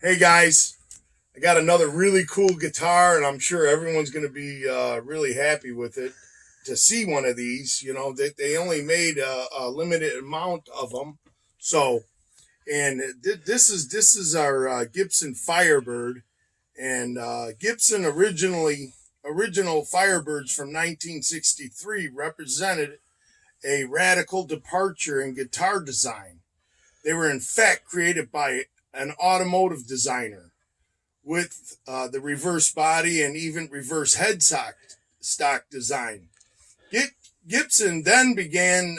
Hey guys, I got another really cool guitar, and I'm sure everyone's going to be really happy with it to see one of these. You know, they only made a limited amount of them, so and this is our Gibson Firebird, and Gibson original Firebirds from 1963 represented a radical departure in guitar design. They were in fact created by an automotive designer with the reverse body and even reverse stock design. Gibson then began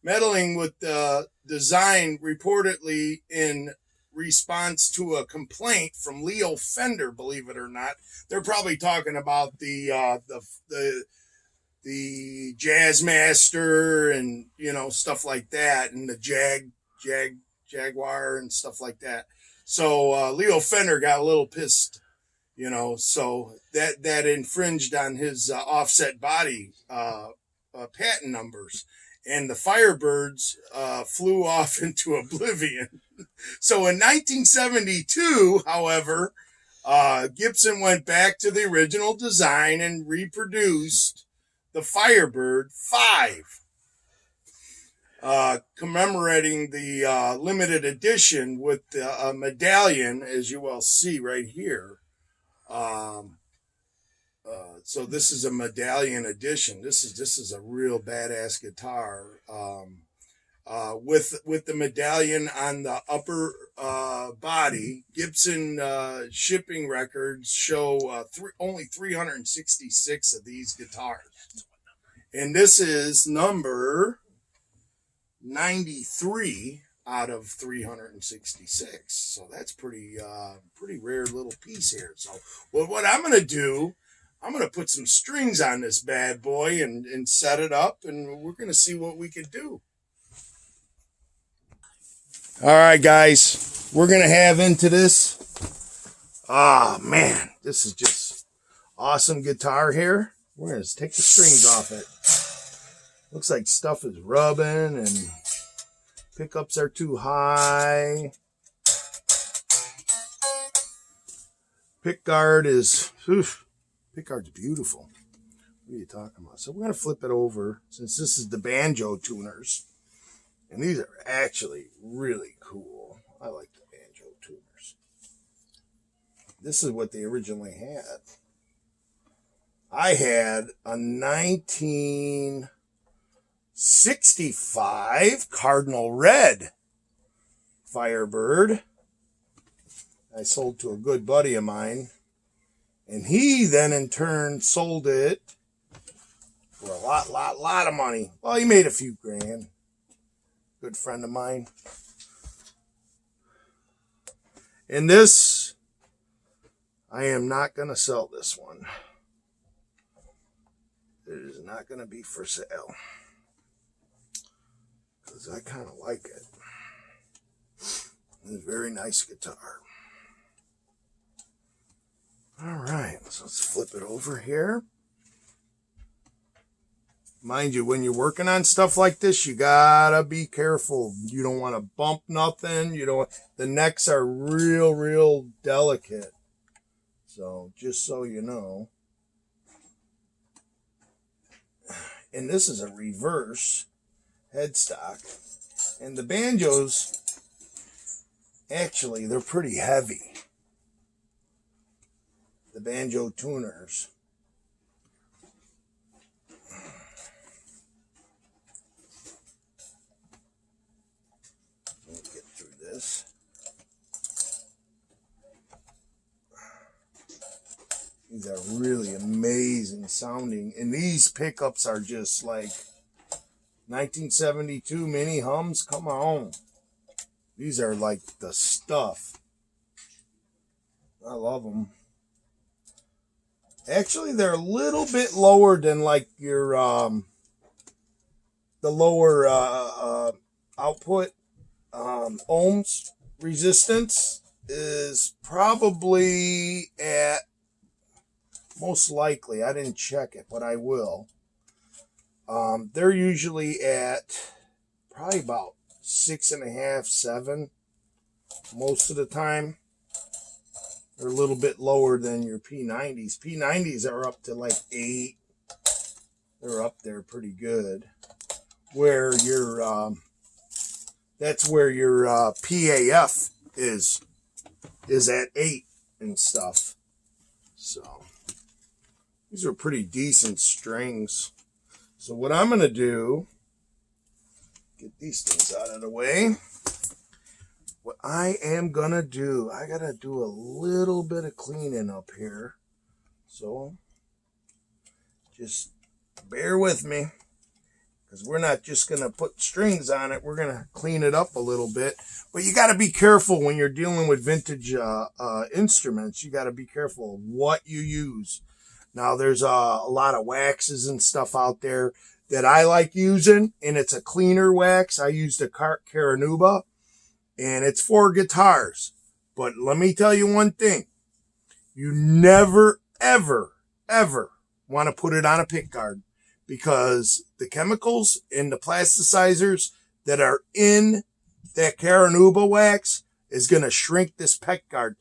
meddling with the design reportedly in response to a complaint from Leo Fender. Believe it or not, they're probably talking about the Jazzmaster and stuff like that, and the Jaguar and stuff like that. So Leo Fender got a little pissed, so that infringed on his offset body patent numbers, and the Firebirds flew off into oblivion. So in 1972, however, Gibson went back to the original design and reproduced the Firebird V, commemorating the limited edition with the medallion, as you will see right here. So this is a medallion edition. This is a real badass guitar. With the medallion on the upper body. Gibson shipping records show only 366 of these guitars, and this is number 93 out of 366. So that's pretty rare little piece here. So what I'm going to do, I'm going to put some strings on this bad boy and set it up, and we're going to see what we can do. All right, guys, we're going to have into this. Ah, man, this is just awesome guitar here. We're going to take the strings off it. Looks like stuff is rubbing and pickups are too high. Pickguard is, pickguard's beautiful. What are you talking about? So we're going to flip it over, since this is the banjo tuners. And these are actually really cool. I like the banjo tuners. This is what they originally had. I had a 1965 Cardinal Red Firebird. I sold to a good buddy of mine. And he then in turn sold it for a lot of money. Well, he made a few grand. Good friend of mine. And this, I am not going to sell this one. It is not going to be for sale, because I kind of like it. It's a very nice guitar. All right, so let's flip it over here. Mind you, when you're working on stuff like this, you gotta be careful. You don't want to bump nothing. The necks are real delicate. So just so you know. And this is a reverse headstock. And the banjos, actually, they're pretty heavy. The banjo tuners. Let me get through this. These are really amazing sounding. And these pickups are just like 1972 mini hums. Come on. These are like the stuff. I love them. Actually, they're a little bit lower than like your the lower output. Ohms resistance is probably at, most likely, I didn't check it, but I will. They're usually at probably about 6.5, 7 most of the time. They're a little bit lower than your P90s. P90s are up to like 8. They're up there pretty good. Where your that's where your PAF is at 8 and stuff. So these are pretty decent strings. So what I'm going to do, get these things out of the way. What I am going to do, I got to do a little bit of cleaning up here. So just bear with me, because we're not just going to put strings on it. We're going to clean it up a little bit. But you got to be careful when you're dealing with vintage instruments. You got to be careful of what you use. Now, there's a lot of waxes and stuff out there that I like using, and it's a cleaner wax. I used a Caranuba, and it's for guitars. But let me tell you one thing. You never, ever, ever want to put it on a pickguard, because the chemicals and the plasticizers that are in that Caranuba wax is going to shrink this pickguard.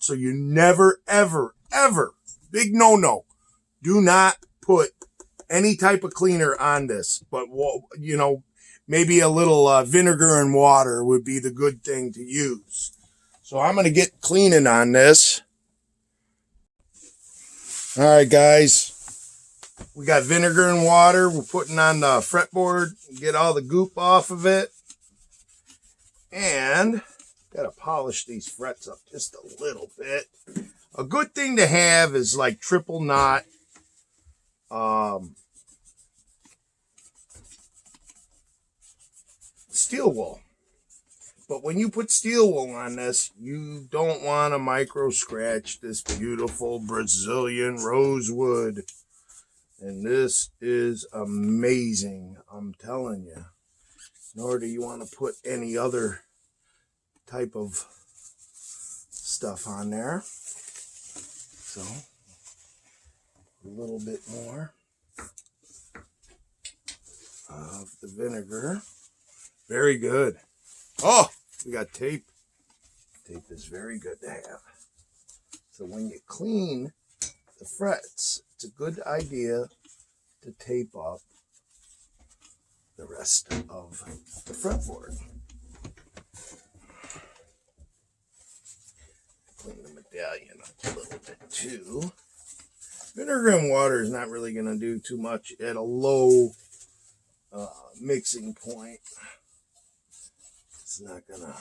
So you never, ever, ever, big no-no, do not put any type of cleaner on this. But, you know, maybe a little vinegar and water would be the good thing to use. So I'm going to get cleaning on this. All right, guys. We got vinegar and water. We're putting on the fretboard, get all the goop off of it. And got to polish these frets up just a little bit. A good thing to have is like triple knot steel wool. But when you put steel wool on this, you don't want to micro scratch this beautiful Brazilian rosewood. And this is amazing, I'm telling you. Nor do you want to put any other type of stuff on there. So, a little bit more of the vinegar. Very good. Oh, we got tape. Tape is very good to have. So when you clean the frets, it's a good idea to tape up the rest of the fretboard. Clean the medallion up a little bit too. Vinegar and water is not really going to do too much at a low mixing point. It's not going to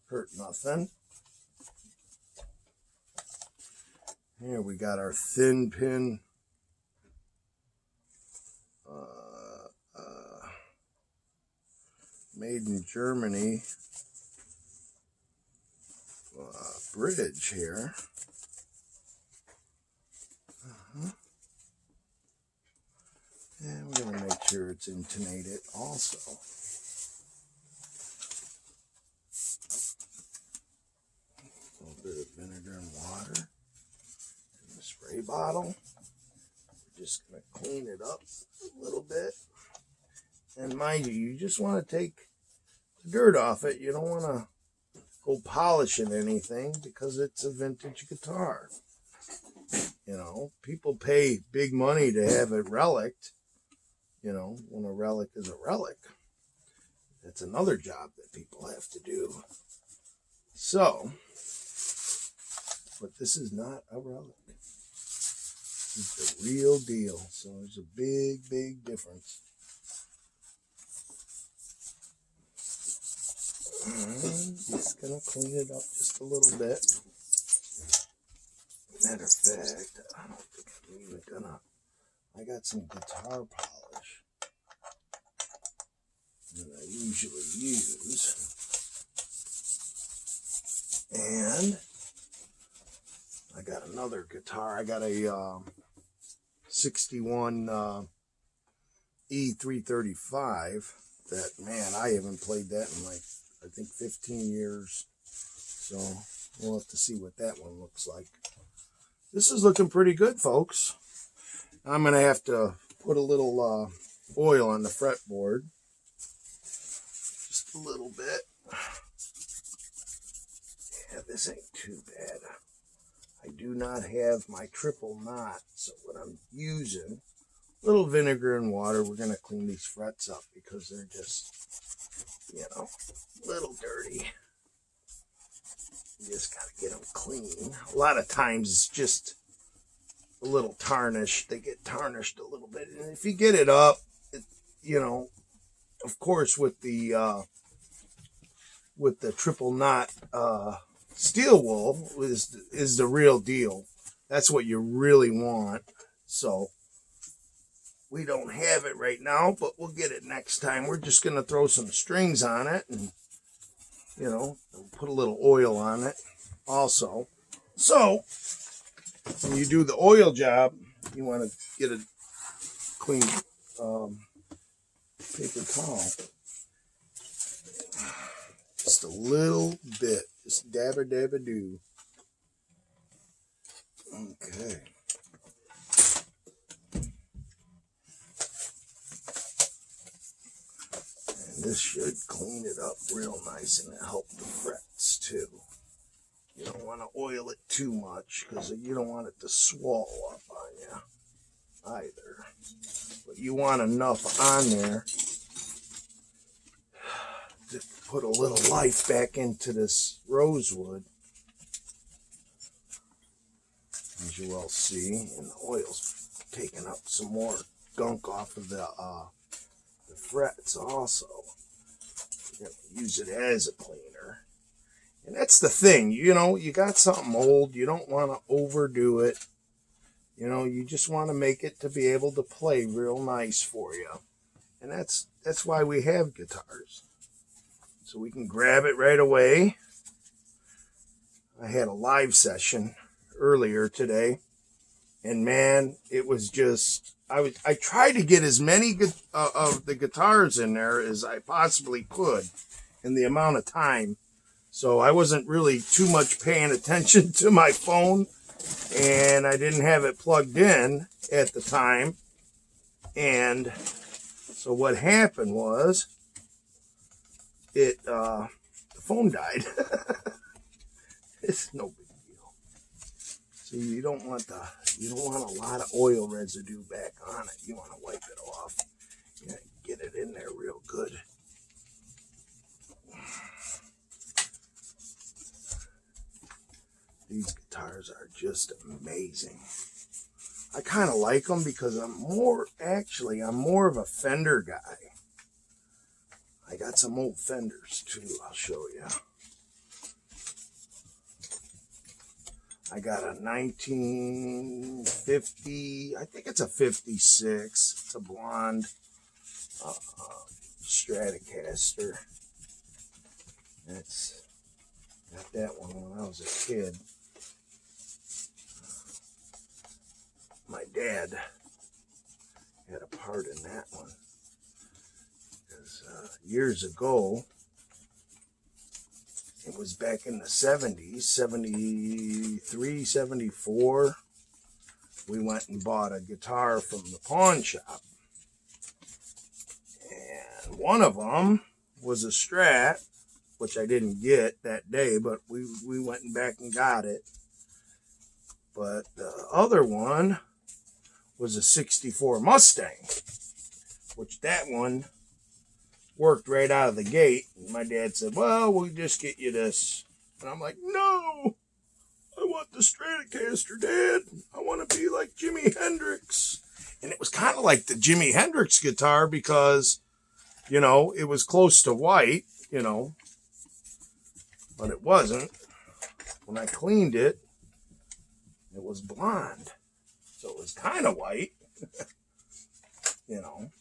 hurt nothing. Here we got our thin pin made in Germany bridge here. And we're going to make sure it's intonated also. A little bit of vinegar and water in the spray bottle. We're just going to clean it up a little bit. And mind you, you just want to take the dirt off it. You don't want to go polishing anything because it's a vintage guitar. You know, people pay big money to have it relicked. You know, when a relic is a relic. That's another job that people have to do. So, but this is not a relic. It's the real deal. So there's a big, big difference. I'm just going to clean it up just a little bit. Matter of fact, I don't think I'm even going to... I got some guitar polish that I usually use. And I got another guitar. I got a 61 E335 that, man, I haven't played that in like, I think 15 years. So we'll have to see what that one looks like. This is looking pretty good, folks. I'm going to have to put a little oil on the fretboard. Just a little bit. Yeah, this this ain't too bad. I do not have my triple knot, so what I'm using, a little vinegar and water. We're going to clean these frets up because they're just, you know, a little dirty. You just got to get them clean. A lot of times it's just a little tarnished. They get tarnished a little bit. And if you get it up, you know, of course with the triple knot steel wool is the real deal. That's what you really want. So we don't have it right now, but we'll get it next time. We're just going to throw some strings on it and, you know, put a little oil on it also. So when you do the oil job, you want to get a clean paper towel. Just a little bit. Just dabba dabba do. Okay. And this should clean it up real nice and help the frets too. You don't want to oil it too much because you don't want it to swell up on you either. But you want enough on there to put a little life back into this rosewood, as you will see, and the oil's taking up some more gunk off of the frets also. You're going to use it as a cleaner. And that's the thing, you know, you got something old, you don't want to overdo it. You know, you just want to make it to be able to play real nice for you. And that's why we have guitars. So we can grab it right away. I had a live session earlier today, and man, it was just, I tried to get as many of the guitars in there as I possibly could in the amount of time. So I wasn't really too much paying attention to my phone, and I didn't have it plugged in at the time. And so what happened was, the phone died. It's no big deal. So you don't want a lot of oil residue back on it. You want to wipe it off. You gotta get it in there real good. These guitars are just amazing. I kind of like them because I'm more of a Fender guy. I got some old Fenders too, I'll show you. I got a 1950, I think it's a 56. It's a blonde Stratocaster. Got that one when I was a kid. My dad had a part in that one. Because years ago, it was back in the 70s, 73, 74, we went and bought a guitar from the pawn shop. And one of them was a Strat, which I didn't get that day, but we went back and got it. But the other one was a 64 Mustang, which that one worked right out of the gate. And my dad said, well, we'll just get you this. And I'm like, no, I want the Stratocaster, Dad. I want to be like Jimi Hendrix. And it was kind of like the Jimi Hendrix guitar because, you know, it was close to white, you know, but it wasn't. When I cleaned it, it was blonde. So it was kind of white, you know.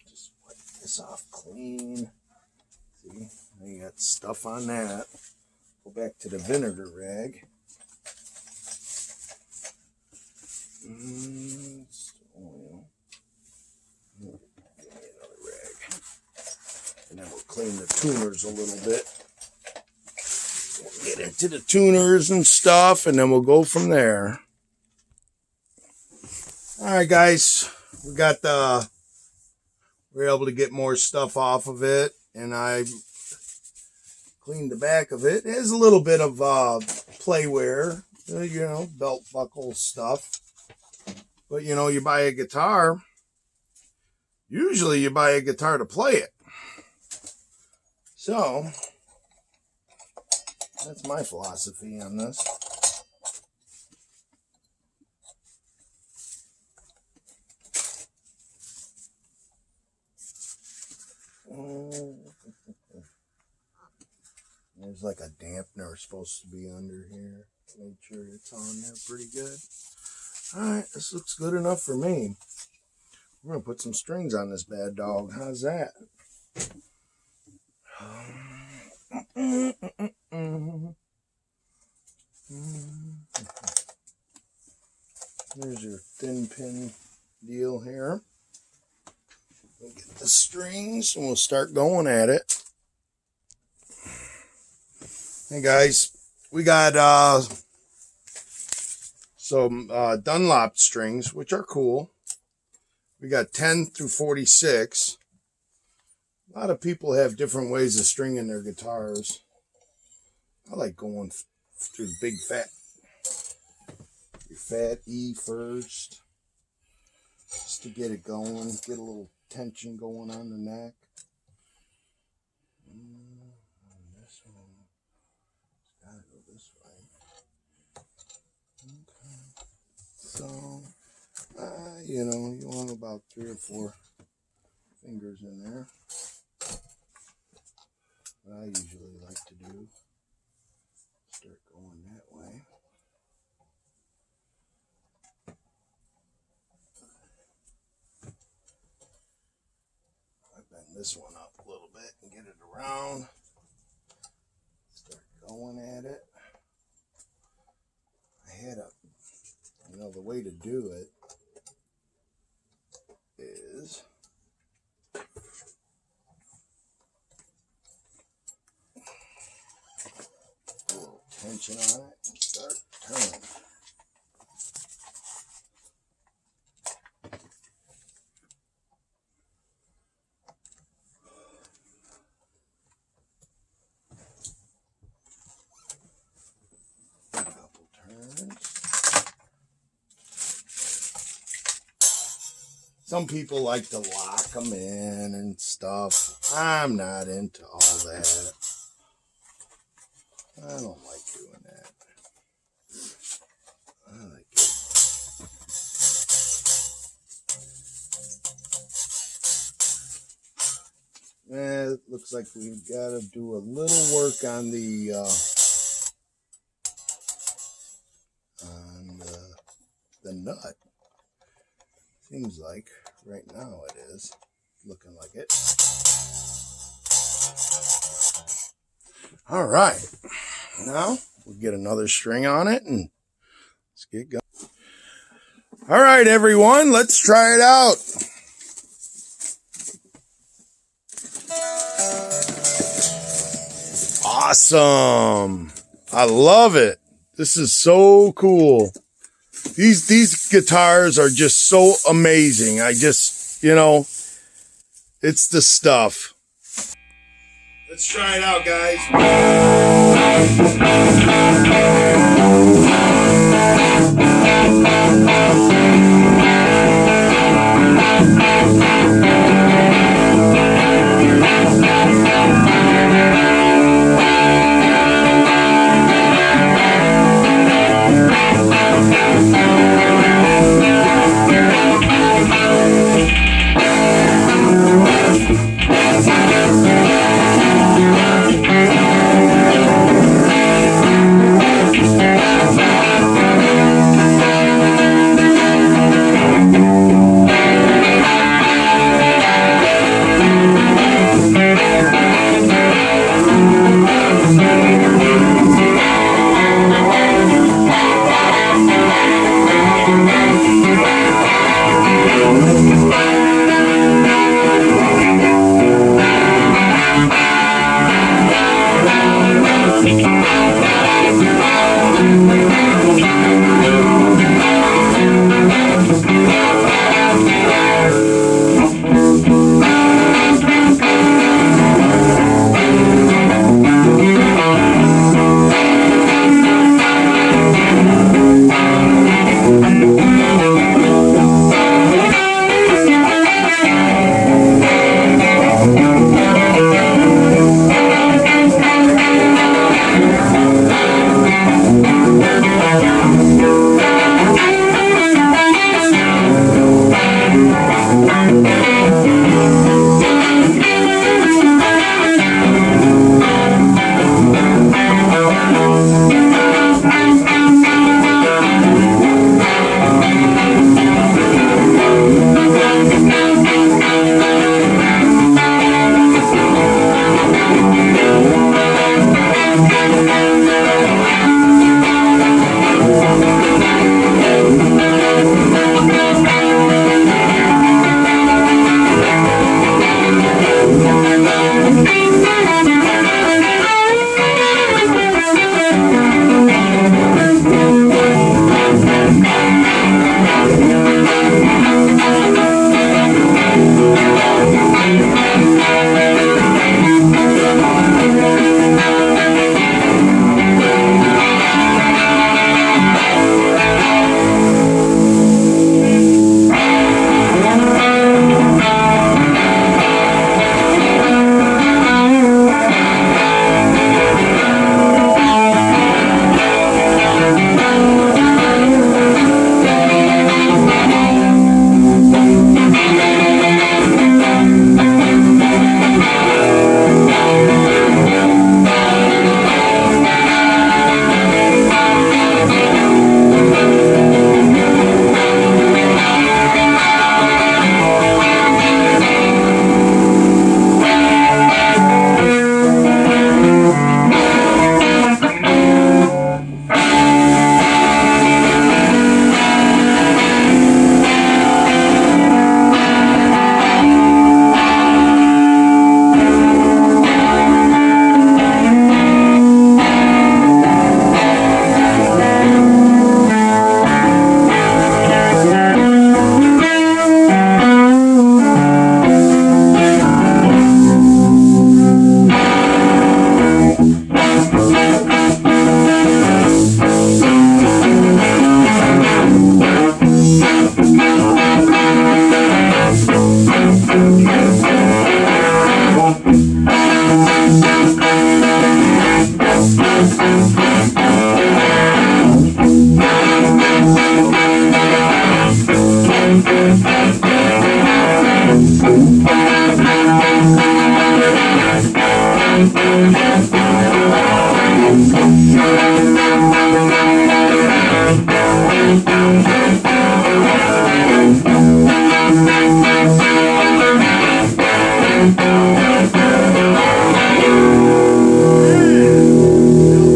Just wipe this off clean. See, you got stuff on that. Go back to the vinegar rag. Oil. Give me another rag. And then we'll clean the tuners a little bit. We'll get into the tuners and stuff, and then we'll go from there. All right, guys, we're able to get more stuff off of it, and I Clean the back of it. It has a little bit of playware, you know, belt buckle stuff. But, you know, you buy a guitar, usually you buy a guitar to play it. So, that's my philosophy on this. There's like a dampener supposed to be under here. Make sure it's on there pretty good. Alright, this looks good enough for me. We're going to put some strings on this bad dog. How's that? There's your thin pin deal here. We'll get the strings and we'll start going at it. Hey guys, we got some Dunlop strings, which are cool. We got 10 through 46. A lot of people have different ways of stringing their guitars. I like going through the big fat. Your fat E first, just to get it going, get a little tension going on the neck. This one, it's gotta go this way. Okay. So, you know, you want about 3 or 4 fingers in there. What I usually like to do, start going that way. I bend this one up a little bit and get it around. Start going at it. I had a, you know, the way to do it is a little tension on it and start turning. A couple turns. Some people like to lock them in and stuff. I'm not into all that. I don't like doing that. I like it. It looks like we've got to do a little work on the nut. Seems like right now it is looking like it. All right, now we'll get another string on it and let's get going. All right, everyone, let's try it out. Awesome. I love it. This is so cool. These guitars are just so amazing. I just, you know, it's the stuff. Let's try it out, guys.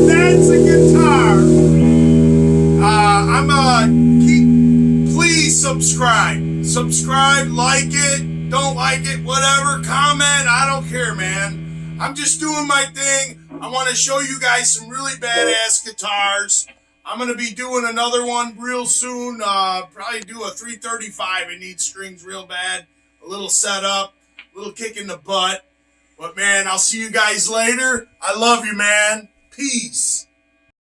That's a guitar. Please subscribe, like it, don't like it, whatever, comment, I don't care, man. I'm just doing my thing. I want to show you guys some really badass guitars. I'm going to be doing another one real soon. Probably do a 335. It needs strings real bad. A little setup, a little kick in the butt. But man, I'll see you guys later. I love you, man. Peace.